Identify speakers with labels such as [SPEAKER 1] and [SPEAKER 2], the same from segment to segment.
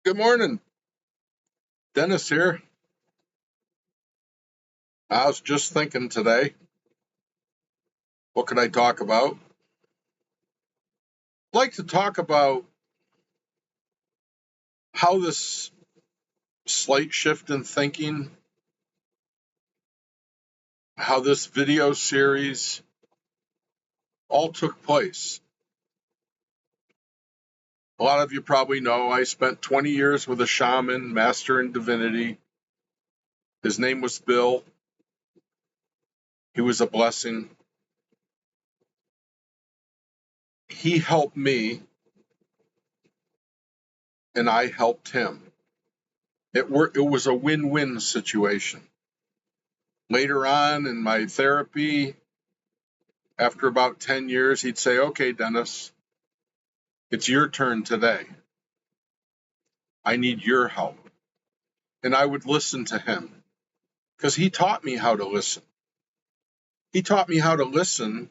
[SPEAKER 1] Good morning. Dennis here. I was just thinking today, what could I talk about? I'd like to talk about how this slight shift in thinking, how this video series all took place. A lot of you probably know I spent 20 years with a shaman, master in divinity. His name was Bill. He was a blessing. He helped me, and I helped him. It was a win-win situation. Later on in my therapy, after about 10 years, he'd say, "Okay, Dennis, it's your turn today. I need your help." And I would listen to him because he taught me how to listen. He taught me how to listen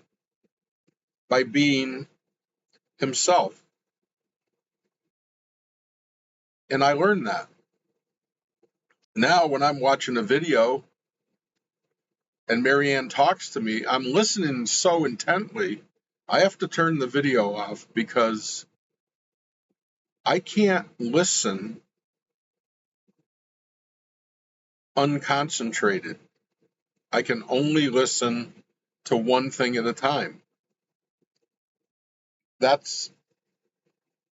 [SPEAKER 1] by being himself. And I learned that. Now, when I'm watching a video and Marianne talks to me, I'm listening so intently, I have to turn the video off because I can't listen unconcentrated. I can only listen to one thing at a time. That's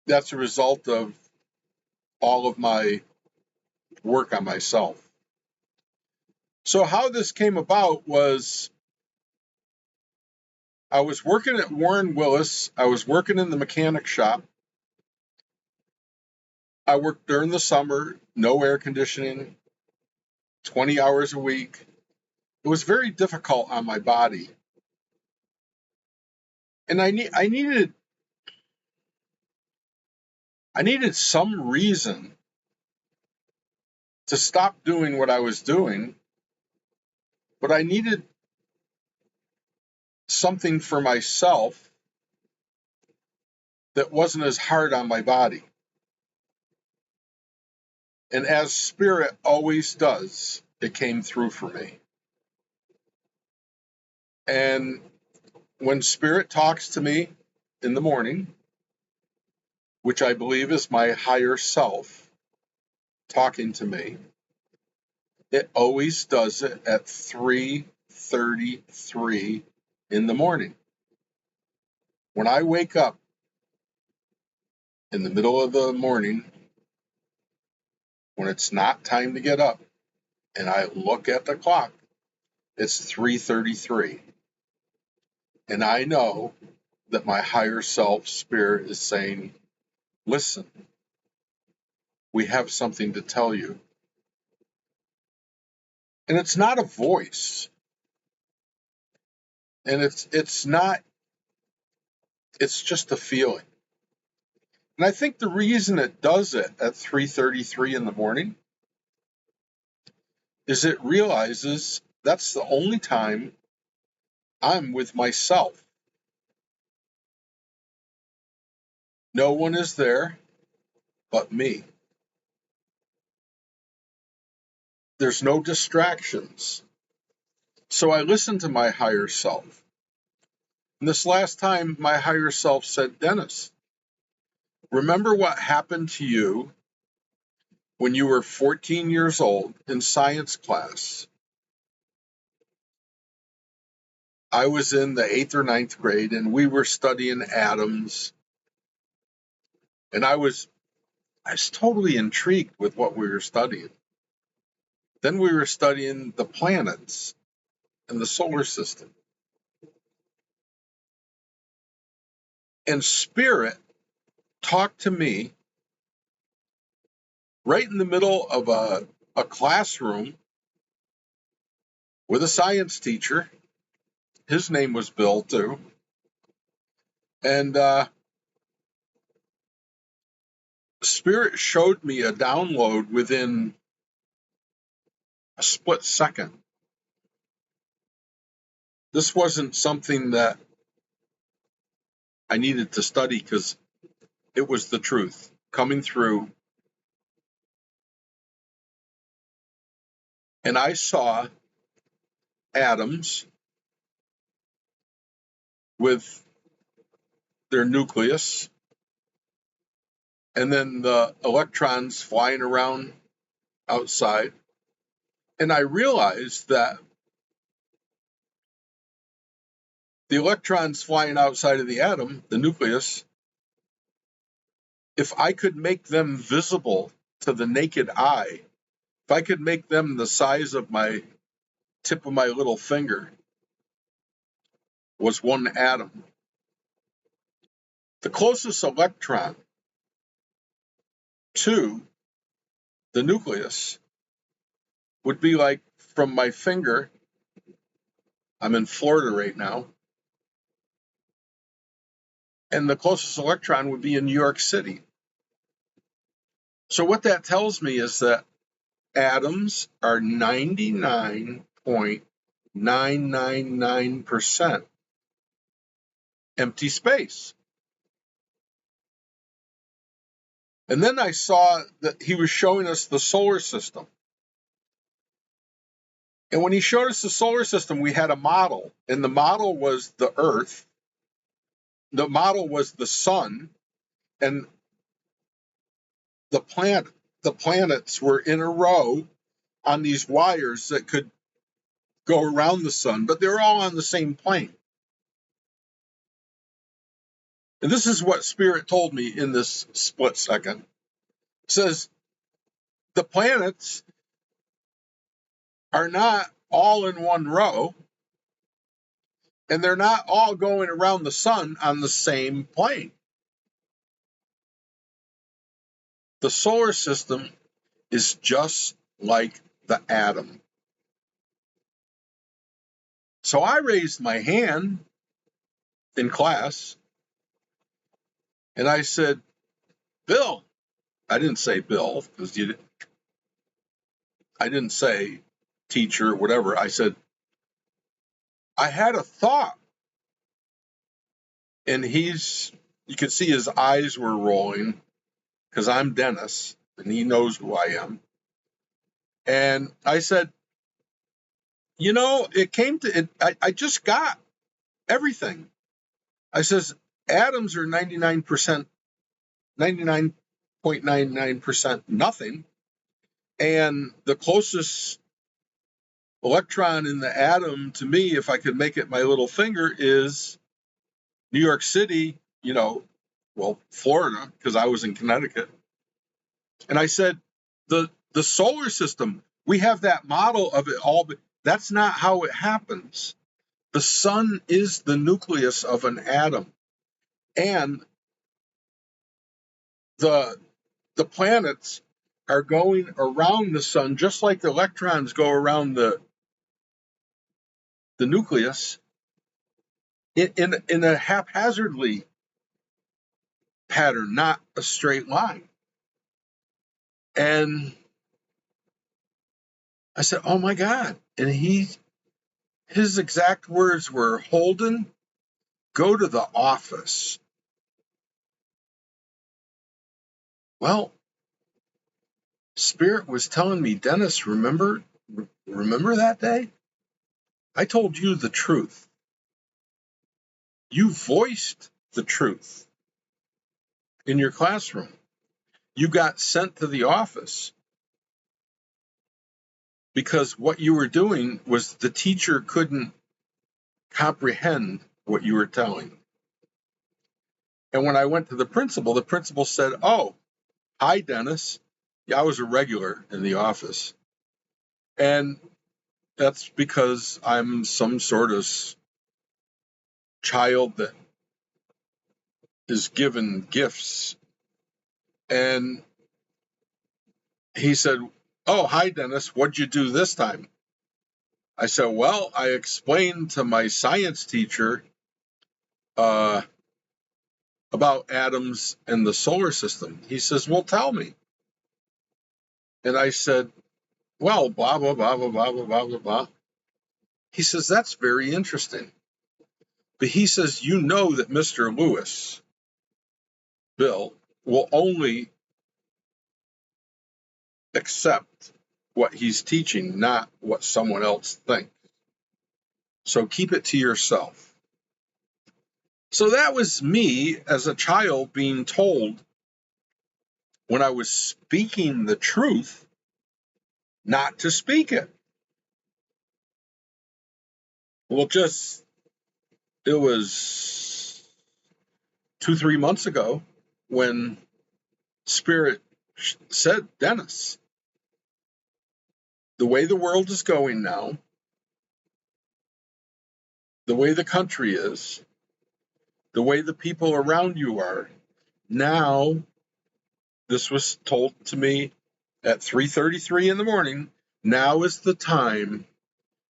[SPEAKER 1] a result of all of my work on myself. So how this came about was I was working at Warren Willis. I was working in the mechanic shop. I worked during the summer, no air conditioning, 20 hours a week. It was very difficult on my body. And I needed some reason to stop doing what I was doing, but I needed something for myself that wasn't as hard on my body. And as spirit always does, it came through for me. And when spirit talks to me in the morning, which I believe is my higher self talking to me, it always does it at 3:33 in the morning. When I wake up in the middle of the morning, when it's not time to get up, and I look at the clock, it's 3:33. And I know that my higher self spirit is saying, "Listen, we have something to tell you." And it's not a voice. And it's just a feeling. And I think the reason it does it at 3:33 in the morning is it realizes that's the only time I'm with myself. No one is there but me. There's no distractions. So I listen to my higher self. And this last time, my higher self said, "Dennis, remember what happened to you when you were 14 years old in science class?" I was in the 8th or ninth grade, and we were studying atoms. And I was totally intrigued with what we were studying. Then we were studying the planets and the solar system. And spirit talked to me right in the middle of a classroom with a science teacher. His name was Bill, too. And spirit showed me a download within a split second. This wasn't something that I needed to study because it was the truth coming through and I saw atoms with their nucleus, and then the electrons flying around outside. And I realized that the electrons flying outside of the atom, the nucleus, if I could make them visible to the naked eye, if I could make them the size of my tip of my little finger, was one atom. The closest electron to the nucleus would be like from my finger. I'm in Florida right now. And the closest electron would be in New York City. So what that tells me is that atoms are 99.999% empty space. And then I saw that he was showing us the solar system. And when he showed us the solar system, we had a model, and the model was the Earth. The model was the sun, and the planets were in a row on these wires that could go around the sun, but they're all on the same plane. And this is what Spirit told me in this split second. It says the planets are not all in one row, and they're not all going around the sun on the same plane. The solar system is just like the atom. So I raised my hand in class, and I said, Bill. I didn't say Bill, because I didn't say teacher, whatever. I said, I had a thought. And you could see his eyes were rolling, because I'm Dennis, and he knows who I am. And I said, it came to it. I just got everything. I says, atoms are 99.99% nothing. And the closest electron in the atom to me, if I could make it my little finger, is New York City, Florida, because I was in Connecticut. And I said, the solar system, we have that model of it all, but that's not how it happens. The sun is the nucleus of an atom. And the planets are going around the sun just like the electrons go around the nucleus in a haphazardly pattern, not a straight line. And I said, oh my God. And his exact words were, Holden, go to the office. Well, Spirit was telling me, Dennis, remember that day? I told you the truth. You voiced the truth in your classroom. You got sent to the office because what you were doing was the teacher couldn't comprehend what you were telling. And when I went to the principal said, oh, hi, Dennis. Yeah, I was a regular in the office. And that's because I'm some sort of child that is given gifts. And he said, oh, hi, Dennis. What'd you do this time? I said, well, I explained to my science teacher about atoms and the solar system. He says, well, tell me. And I said, well, blah, blah, blah, blah, blah, blah, blah, blah, blah. He says, that's very interesting. But he says, that Mr. Lewis, Bill, will only accept what he's teaching, not what someone else thinks. So keep it to yourself. So that was me as a child being told, when I was speaking the truth, not to speak it. Well, it was 2-3 months ago when Spirit said, Dennis, the way the world is going now, the way the country is, the way the people around you are, now, this was told to me at 3:33 in the morning, now is the time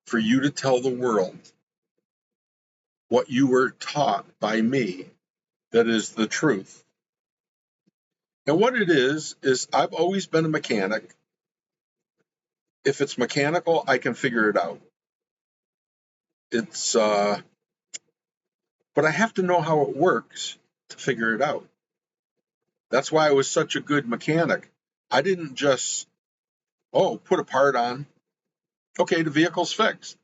[SPEAKER 1] for you to tell the world what you were taught by me that is the truth. And what it is I've always been a mechanic. If it's mechanical, I can figure it out. But I have to know how it works to figure it out. That's why I was such a good mechanic. I didn't just, put a part on. Okay, the vehicle's fixed.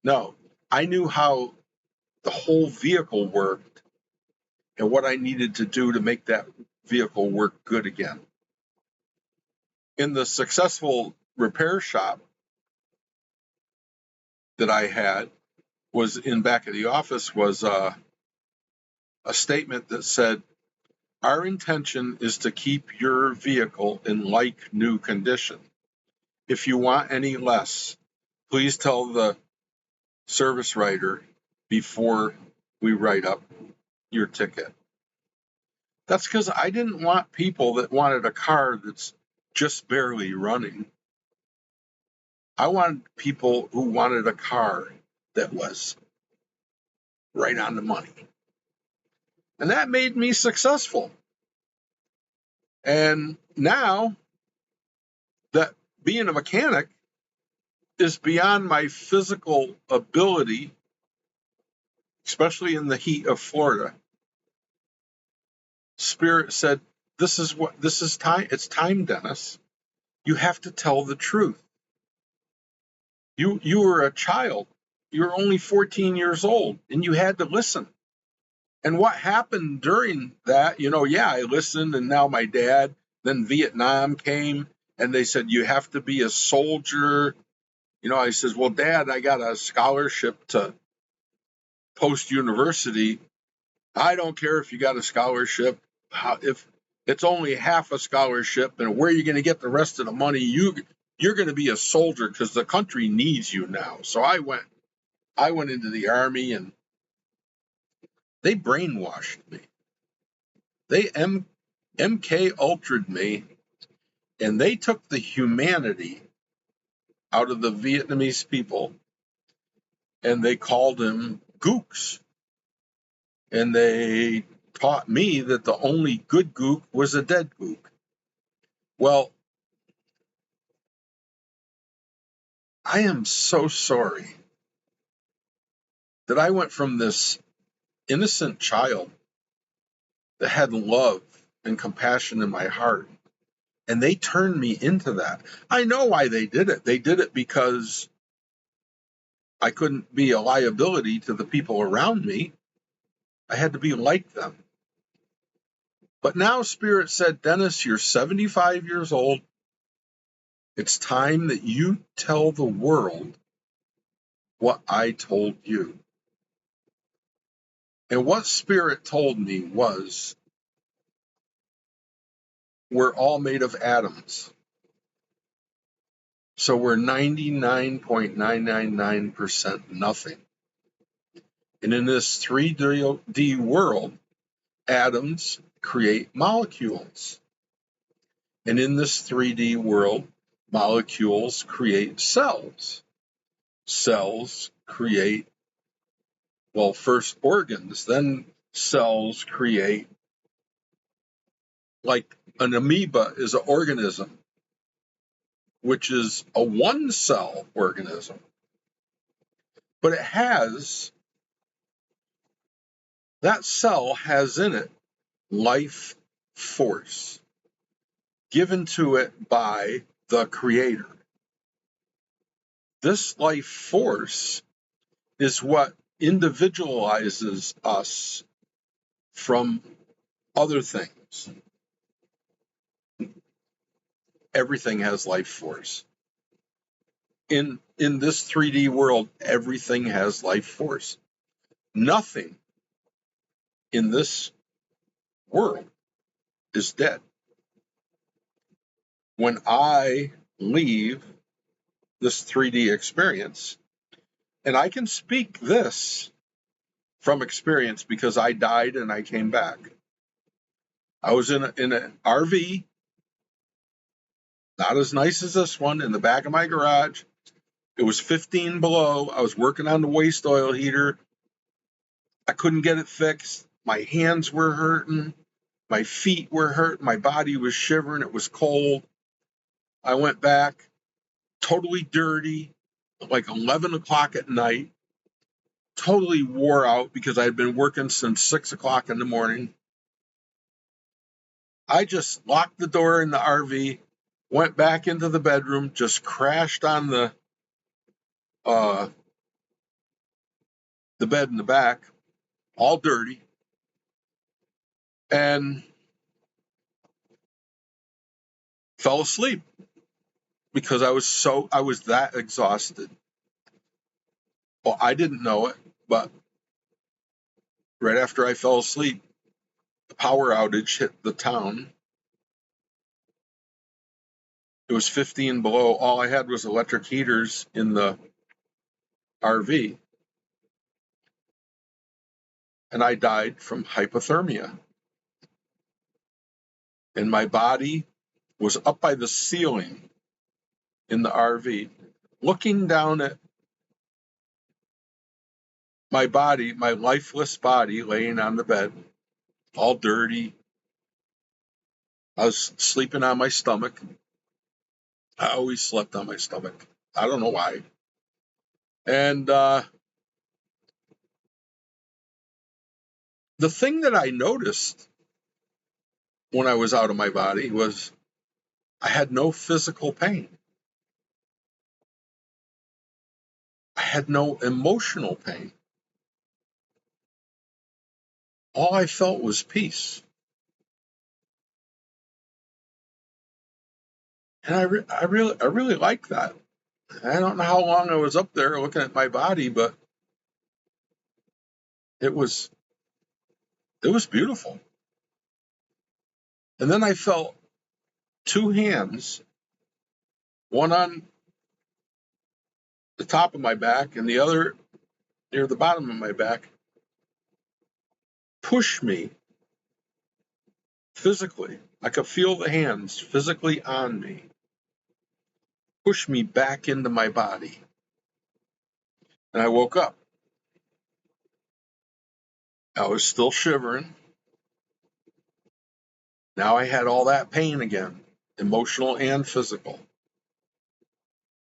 [SPEAKER 1] No, I knew how the whole vehicle worked and what I needed to do to make that vehicle work good again. In the successful repair shop that I had, was in back of the office, was a statement that said, our intention is to keep your vehicle in like new condition. If you want any less, please tell the service writer before we write up your ticket. That's because I didn't want people that wanted a car that's just barely running. I wanted people who wanted a car that was right on the money. And that made me successful. And now that being a mechanic is beyond my physical ability, especially in the heat of Florida, Spirit said, this is time. It's time, Dennis. You have to tell the truth. You were a child. You were only 14 years old, and you had to listen. And what happened during that, I listened, and now my dad, then Vietnam came, and they said, you have to be a soldier. I says, well, Dad, I got a scholarship to post-university. I don't care if you got a scholarship. If it's only half a scholarship, and where are you going to get the rest of the money? You're going to be a soldier because the country needs you now. So I went into the Army, and they brainwashed me. They MK Ultra'd me, and they took the humanity out of the Vietnamese people, and they called them gooks. And they taught me that the only good gook was a dead gook. Well, I am so sorry that I went from this innocent child that had love and compassion in my heart, and they turned me into that. I know why they did it. They did it because I couldn't be a liability to the people around me. I had to be like them. But now Spirit said, Dennis, you're 75 years old. It's time that you tell the world what I told you. And what Spirit told me was, we're all made of atoms. So we're 99.999% nothing. And in this 3D world, atoms create molecules. And in this 3D world, molecules create cells. Cells create, first organs, then cells create, like an amoeba is an organism, which is a one-cell organism. But that cell has in it life force given to it by the Creator. This life force is what individualizes us from other things. Everything has life force. In this 3D world, everything has life force. Nothing in this world is dead. When I leave this 3D experience, and I can speak this from experience because I died and I came back. I was in an RV, not as nice as this one, in the back of my garage. It was 15 below. I was working on the waste oil heater. I couldn't get it fixed. My hands were hurting. My feet were hurt. My body was shivering. It was cold. I went back, totally dirty, like 11 o'clock at night, totally wore out because I had been working since 6 o'clock in the morning. I just locked the door in the RV, went back into the bedroom, just crashed on the bed in the back, all dirty, and fell asleep because I was that exhausted. Well, I didn't know it, but right after I fell asleep, the power outage hit the town. It was 15 below. All I had was electric heaters in the RV. And I died from hypothermia. And my body was up by the ceiling in the RV, looking down at my body, my lifeless body laying on the bed, all dirty. I was sleeping on my stomach. I always slept on my stomach. I don't know why. And the thing that I noticed when I was out of my body was I had no physical pain. I had no emotional pain. All I felt was peace. And I really like that. I don't know how long I was up there looking at my body, but it was beautiful. And then I felt two hands, one on the top of my back and the other near the bottom of my back, push me physically. I could feel the hands physically on me, push me back into my body. And I woke up. I was still shivering. Now I had all that pain again, emotional and physical.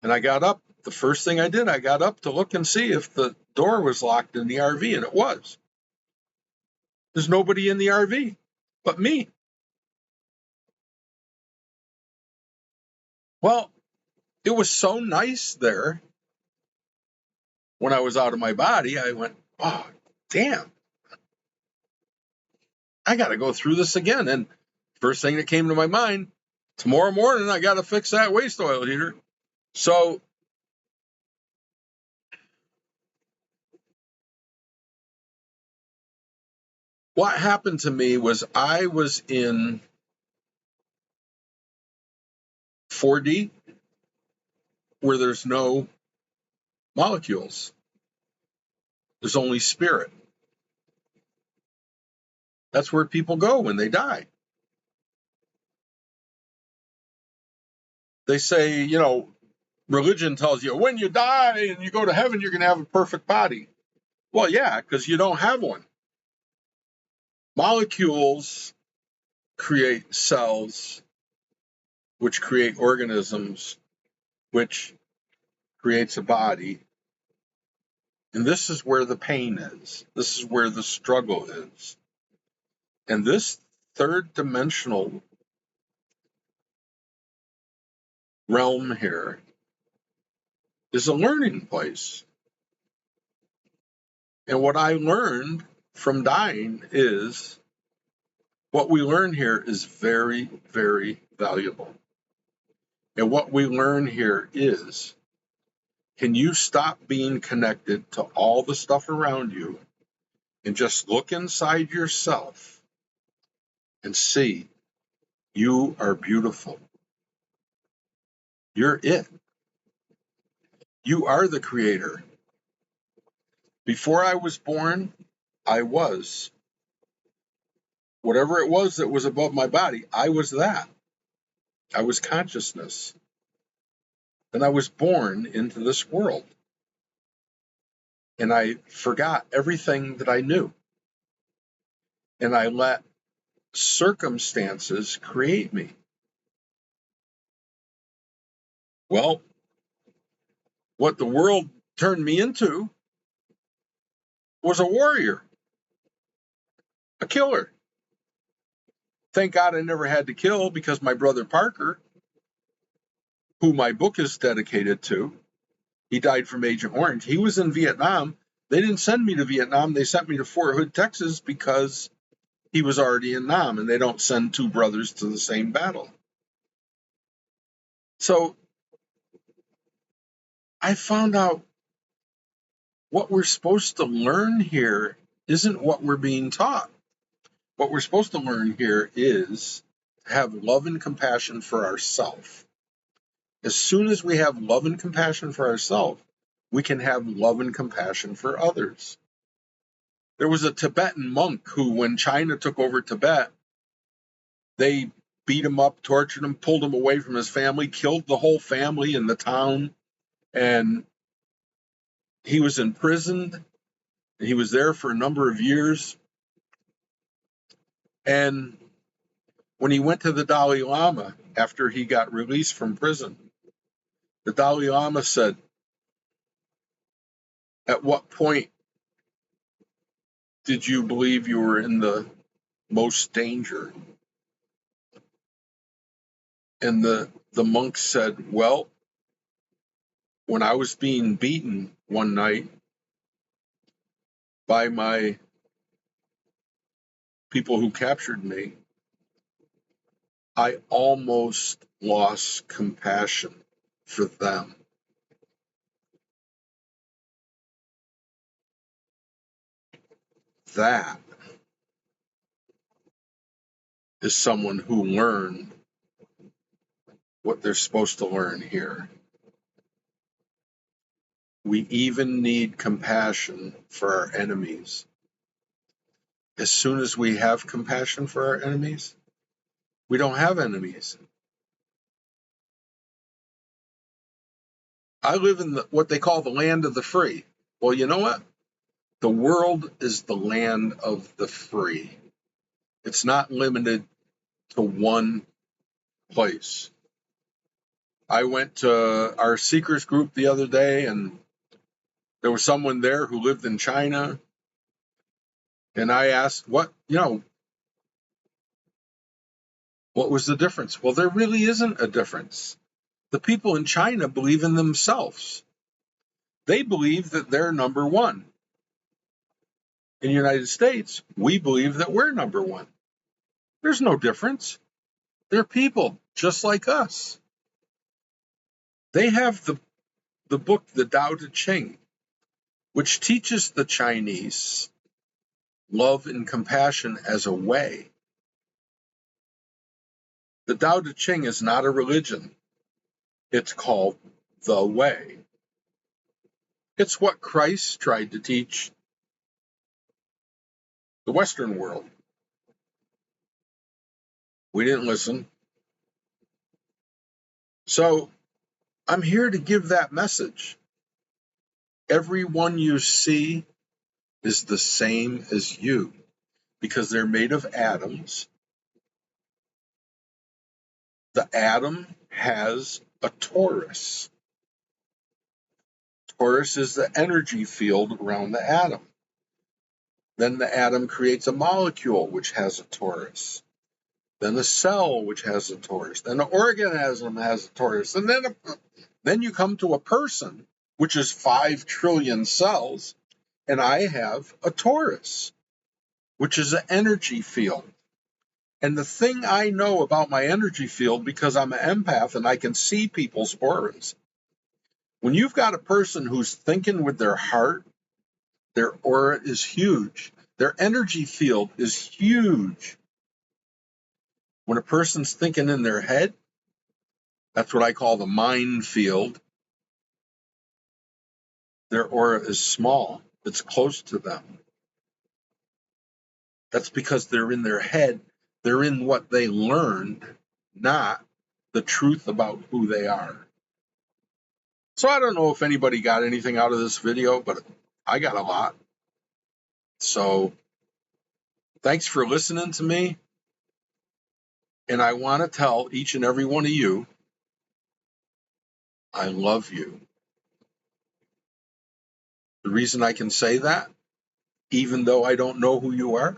[SPEAKER 1] And I got up. The first thing I did, I got up to look and see if the door was locked in the RV, and it was. There's nobody in the RV but me. Well, it was so nice there. When I was out of my body, I went, oh, damn. I got to go through this again. And first thing that came to my mind, tomorrow morning, I got to fix that waste oil heater. So what happened to me was I was in 4D where there's no molecules. There's only spirit. That's where people go when they die. They say, religion tells you when you die and you go to heaven, you're going to have a perfect body. Well, yeah, because you don't have one. Molecules create cells, which create organisms, which creates a body. And this is where the pain is. This is where the struggle is. And this third dimensional realm here is a learning place. And what I learned from dying is what we learn here is very, very valuable. And what we learn here is, can you stop being connected to all the stuff around you and just look inside yourself and see you are beautiful? You're it. You are the creator. Before I was born, I was. Whatever it was that was above my body, I was that. I was consciousness. And I was born into this world. And I forgot everything that I knew. And I let circumstances create me. Well, what the world turned me into was a warrior, a killer. Thank God I never had to kill, because my brother Parker, who my book is dedicated to, he died from Agent Orange. He was in Vietnam. They didn't send me to Vietnam. They sent me to Fort Hood, Texas, because he was already in Nam, and they don't send two brothers to the same battle. So I found out what we're supposed to learn here isn't what we're being taught. What we're supposed to learn here is to have love and compassion for ourselves. As soon as we have love and compassion for ourselves, we can have love and compassion for others. There was a Tibetan monk who, when China took over Tibet, they beat him up, tortured him, pulled him away from his family, killed the whole family in the town, and he was imprisoned. He was there for a number of years. And when he went to the Dalai Lama after he got released from prison, the Dalai Lama said, "At what point did you believe you were in the most danger?" And the monk said, "Well, when I was being beaten one night by my people who captured me, I almost lost compassion for them." That is someone who learned what they're supposed to learn here. We even need compassion for our enemies. As soon as we have compassion for our enemies, we don't have enemies. I live in what they call the land of the free. Well, you know what? The world is the land of the free. It's not limited to one place. I went to our Seekers group the other day, and there was someone there who lived in China. And I asked, what was the difference? Well, there really isn't a difference. The people in China believe in themselves. They believe that they're number one. In the United States, we believe that we're number one. There's no difference. They're people just like us. They have the book, the Tao Te Ching, which teaches the Chinese love and compassion as a way. The Tao Te Ching is not a religion. It's called the way. It's what Christ tried to teach the Western world. We didn't listen. So I'm here to give that message. Everyone you see is the same as you, because they're made of atoms. The atom has a torus. Torus is the energy field around the atom. Then the atom creates a molecule which has a torus. then a cell which has a torus, then an organism has a torus, and then you come to a person, which is 5 trillion cells, and I have a torus, which is an energy field. And the thing I know about my energy field, because I'm an empath and I can see people's auras, when you've got a person who's thinking with their heart, their aura is huge. Their energy field is huge. When a person's thinking in their head, that's what I call the mind field. Their aura is small. It's close to them. That's because they're in their head. They're in what they learned, not the truth about who they are. So I don't know if anybody got anything out of this video, but I got a lot. So thanks for listening to me. And I want to tell each and every one of you, I love you. The reason I can say that, even though I don't know who you are,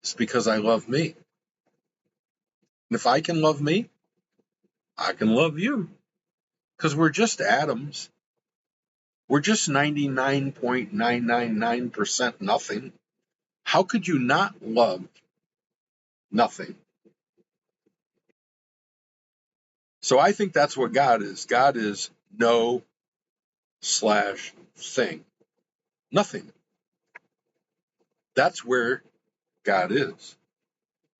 [SPEAKER 1] is because I love me. And if I can love me, I can love you. Because we're just atoms. We're just 99.999% nothing. How could you not love nothing? So I think that's what God is. God is no/thing. Nothing. That's where God is.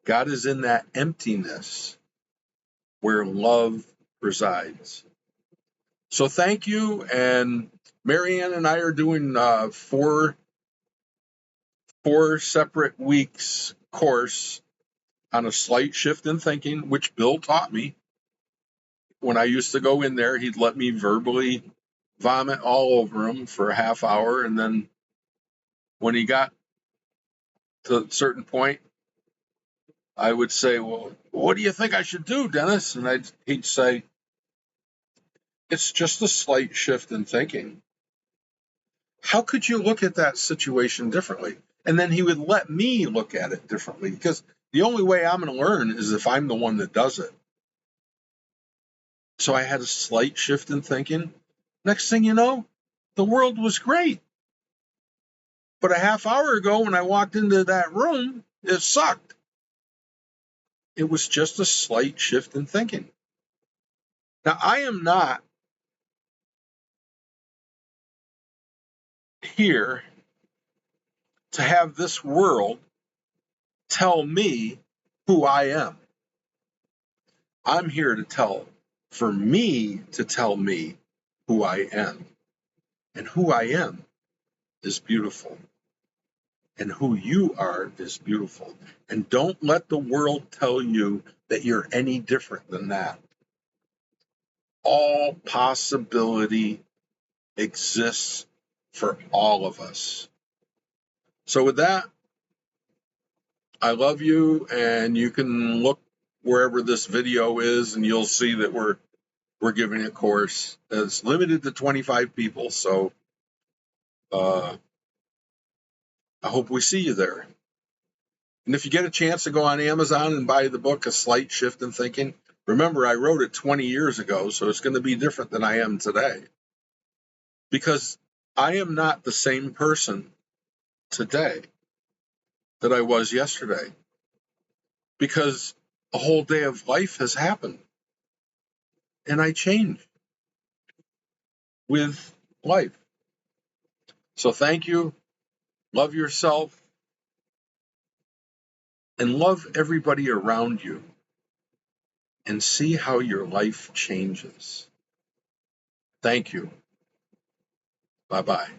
[SPEAKER 1] God is in that emptiness where love resides. So thank you. And Marianne and I are doing 4 separate weeks course on a slight shift in thinking, which Bill taught me. When I used to go in there, he'd let me verbally vomit all over him for a half hour. And then when he got to a certain point, I would say, well, what do you think I should do, Dennis? And he'd say, it's just a slight shift in thinking. How could you look at that situation differently? And then he would let me look at it differently, because the only way I'm going to learn is if I'm the one that does it. So I had a slight shift in thinking. Next thing you know, the world was great. But a half hour ago, when I walked into that room, it sucked. It was just a slight shift in thinking. Now, I am not here to have this world tell me who I am. I'm here for me to tell me who I am. And who I am is beautiful. And who you are is beautiful. And don't let the world tell you that you're any different than that. All possibility exists for all of us. So with that, I love you, and you can look wherever this video is, and you'll see that we're giving a course that's limited to 25 people. So I hope we see you there. And if you get a chance to go on Amazon and buy the book, A Slight Shift in Thinking, remember I wrote it 20 years ago, so it's going to be different than I am today. Because I am not the same person today that I was yesterday. Because a whole day of life has happened. And I changed with life. So thank you. Love yourself. And love everybody around you. And see how your life changes. Thank you. Bye-bye.